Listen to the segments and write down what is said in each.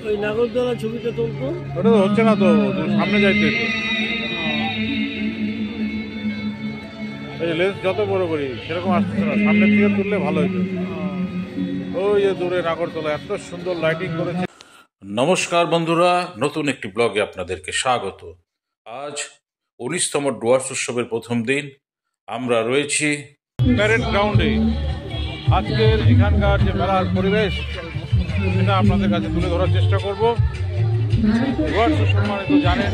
ওই নাগরদোলা ছবিটা তুলতো, ওটা তো হচ্ছে না তো, সামনে যাইতে এই লেন্স যত বড় করি সেরকম আসতেছে না, সামনের দিকে তুললে ভালো হইতো। ওই যে দূরে নাগরদোলা এত সুন্দর লাইটিং করেছে। নমস্কার বন্ধুরা, নতুন একটি ব্লগে আপনাদেরকে স্বাগত। আজ 19তম ডুয়ার্স উৎসবের প্রথম দিন। আমরা রয়েছি প্যারেড গ্রাউন্ডে। আজকের এখানকার যে মেলার পরিবেশ সেটা আপনাদের কাছে তুলে ধরার চেষ্টা করব। ডুয়ার্স সম্মানিত জানেন,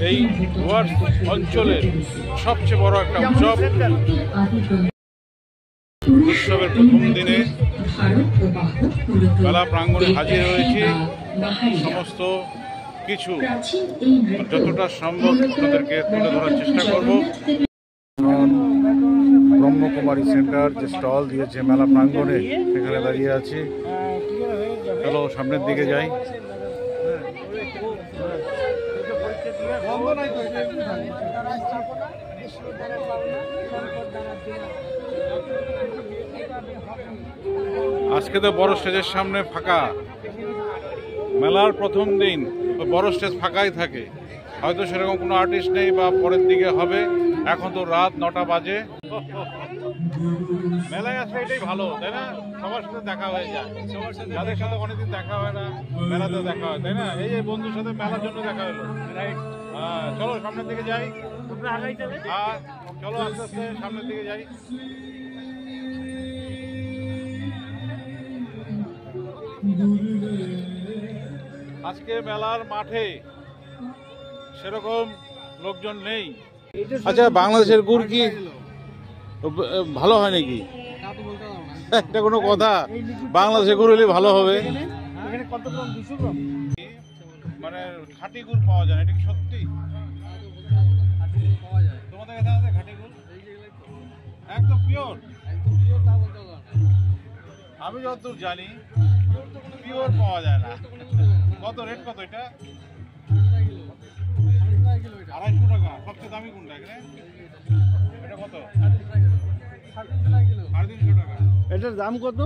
এই ডুয়ার্স অঞ্চলের সবচেয়ে বড় একটা উৎসব। উৎসবের প্রথম দিনে মেলা প্রাঙ্গণে হাজির হয়েছি। সমস্ত কিছু যতটা সম্ভব আপনাদেরকে তুলে ধরার চেষ্টা করব। ব্রহ্মকুমারী সেন্টার যে স্টল দিয়েছে মেলা প্রাঙ্গণে, সেখানে দাঁড়িয়ে আছি। চলো সামনের দিকে যাই। আজকে তো বড় স্টেজের সামনে ফাঁকা, মেলার প্রথম দিন বড় স্টেজ ফাঁকাই থাকে। হয়তো সেরকম কোনো আর্টিস্ট নেই বা পরের দিকে হবে। এখন তো রাত 9টা বাজে। মেলায় আসলে এটাই ভালো, তাই না? সবার সাথে দেখা হয়ে যায়, যাদের সাথে অনেকদিন দেখা হয় না মেলাতে দেখা হয়, তাই না? এই যে বন্ধুর সাথে মেলার জন্য দেখা হলো। হ্যাঁ, চলো সামনের দিকে যাই। হ্যাঁ চলো, আস্তে আস্তে সামনের দিকে যাই। আজকে মেলার মাঠে সেরকম লোকজন নেই। আচ্ছা, বাংলাদেশের গুড় কি ভালো হয় নাকি? এটা কোনো কথা? বাংলাদেশের গুড় হলে ভালো হবে। মানে খাঁটি গুড় পাওয়া যায় না, এটা কি সত্যি? তোমাদের কাছে আছে খাঁটি গুড়? একদম পিওর? আমি যতদূর জানি পিওর পাওয়া যায় না। কত রেট, কত এটা? 250 টাকা। সবচেয়ে দামি কোনটা এখানে? এটা কত? 350 টাকা। এটার দাম কত?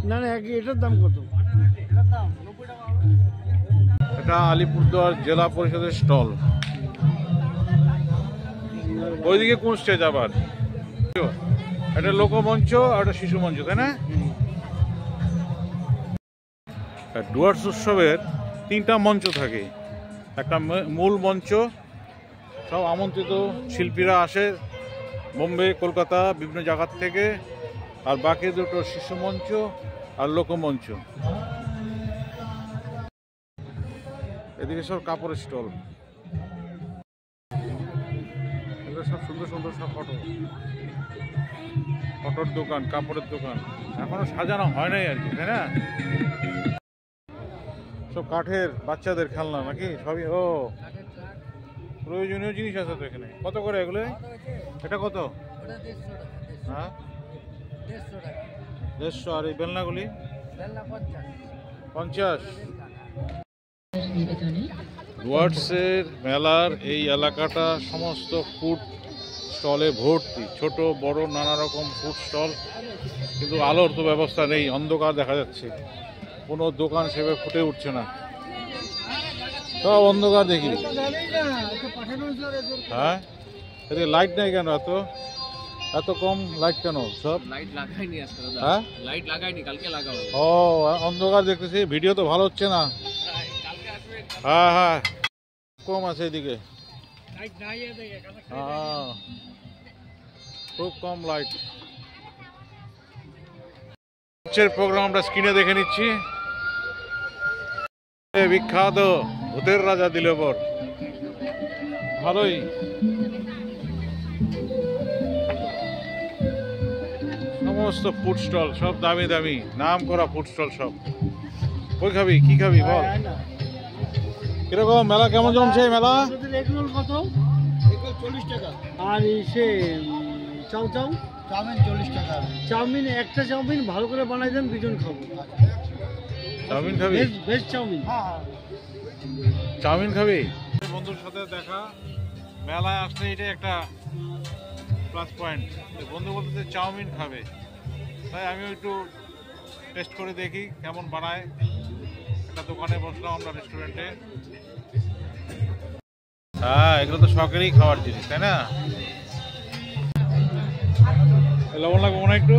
না না, এটার দাম কত? এটা আলিপুরদুয়ার জেলা পরিষদের স্টল। ওইদিকে কোন স্টেজ আবার? এটা লোকমঞ্চ আর একটা শিশু মঞ্চ, তাই না? ডুয়ার্স উৎসবের 3টা মঞ্চ থাকে। একটা মূল মঞ্চ, সব আমন্ত্রিত শিল্পীরা আসে বোম্বে, কলকাতা, বিভিন্ন জায়গার থেকে। আর বাকি দুটো শিশু মঞ্চ আর লোকমঞ্চ। এদিকে সব কাপড়ের স্টল, এগুলো সব সুন্দর সুন্দর সব ফটোর দোকান, কাপড়ের দোকান। এখনো সাজানো হয় নাই আর কি, তাই না? সব কাঠের বাচ্চাদের খেলনা নাকি সবই? ও, প্রয়োজনীয় জিনিস আছে তো এখানে। কত করে এগুলো? এটা কত? হ্যাঁ, 150। আর এই বেলনাগুলি? 50। ডুয়ার্সের মেলার এই এলাকাটা সমস্ত ফুড স্টলে ভর্তি, ছোট বড় নানা রকম ফুড স্টল। কিন্তু আলোর তো ব্যবস্থা নেই, অন্ধকার দেখা যাচ্ছে। কোনো দোকান সেভাবে ফুটে উঠছে না, সব অন্ধকার দেখি। হ্যাঁ, এদিকে লাইট নেই কেন? এত কম লাইট কেন? সব লাইট লাগাইনি আজকে দাদা। হ্যাঁ, লাইট লাগাইনি, কালকে লাগাবো। ও, অন্ধকার দেখতেছি। ভিডিও তো ভালো হচ্ছে না। কালকে আসবে। হ্যাঁ হ্যাঁ, কম আছে এদিকে। লাইট নাই এদিকে, হ্যাঁ, খুব কম লাইট। প্রোগ্রাম আমরা স্ক্রিনে দেখে নিচ্ছি। বিখ্যাত ভূতের রাজা দিলবর, ভালোই। সমস্ত ফুড স্টল, সব দামি দামি নাম করা ফুড স্টল সব। কই খাবি, কি খাবি বল? কিরকম মেলা, কেমন জমছে মেলা? এগরোল কত? 40 টাকা। আর সে চাউমিন 40 টাকা। চাউমিন, একটা চাউমিন ভালো করে বানাই দেন, 2 জন খাবো। চাউমিন খাবি? Veg chowmein. চাউমিন খাবি? বন্ধুর সাথে দেখা, মেলায় আসলে এটা একটা প্লাস পয়েন্ট। বন্ধু বলতে চাউমিন খাবে, তাই আমি একটু টেস্ট করে দেখি কেমন বানায়। একটা দোকানে বসলাম আমরা, রেস্টুরেন্টে। হ্যাঁ, এগুলো তো শখেরই খাওয়ার জিনিস, তাই না? লবণ লাগবে মনে হয় একটু।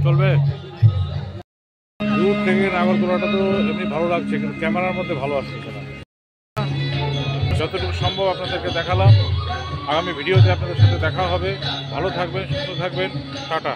চলবে। দূর থেকে নাগরদোলাটা তো এমনি ভালো লাগছে, কিন্তু ক্যামেরার মধ্যে ভালো আসছে না। যতটুকু সম্ভব আপনাদেরকে দেখালাম। আগামী ভিডিওতে আপনাদের সাথে দেখা হবে। ভালো থাকবেন, সুস্থ থাকবেন। টাটা।